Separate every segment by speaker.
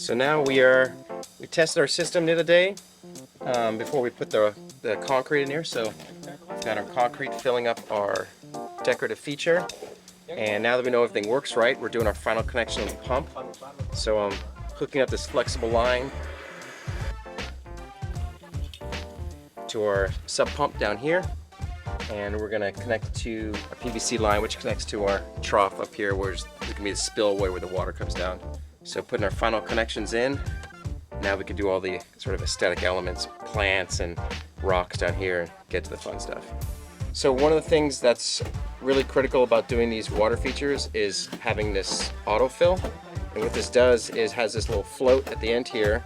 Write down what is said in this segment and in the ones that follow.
Speaker 1: So now we tested our system the other day before we put the concrete in here. So we've got our concrete filling up our decorative feature. And now that we know everything works right, we're doing our final connection on the pump. So I'm hooking up this flexible line to our sub pump down here. And we're going to connect to a PVC line which connects to our trough up here where there's going to be the spillway where the water comes down. So putting our final connections in, now we can do all the sort of aesthetic elements, plants and rocks down here, and get to the fun stuff. So one of the things that's really critical about doing these water features is having this autofill. And what this does is has this little float at the end here,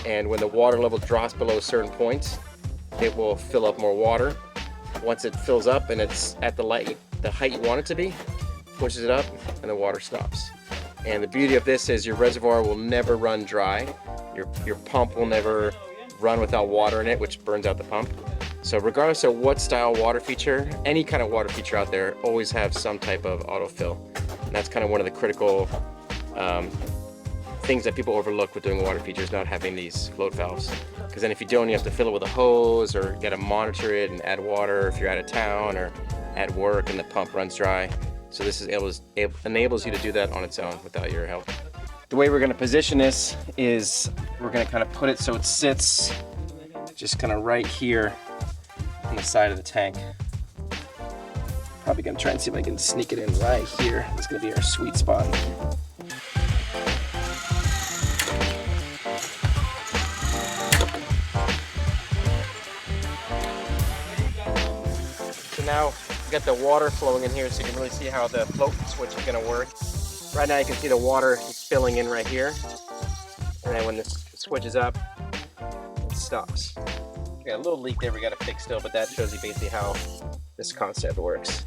Speaker 1: and when the water level drops below a certain point, it will fill up more water. Once it fills up and it's at the height you want it to be, pushes it up and the water stops. And the beauty of this is your reservoir will never run dry. Your pump will never run without water in it, which burns out the pump. So regardless of what style water feature, any kind of water feature out there, always have some type of autofill. And that's kind of one of the critical things that people overlook with doing water features, not having these float valves. Because then if you don't, you have to fill it with a hose, or you gotta monitor it and add water if you're out of town or at work and the pump runs dry. So this enables you to do that on its own without your help. The way we're gonna position this is we're gonna kind of put it so it sits just kind of right here on the side of the tank. Probably gonna try and see if I can sneak it in right here. It's gonna be our sweet spot. Now we've got the water flowing in here, so you can really see how the float switch is going to work. Right now you can see the water spilling in right here, and then when this switches up, it stops. We got a little leak there we got to fix still, but that shows you basically how this concept works.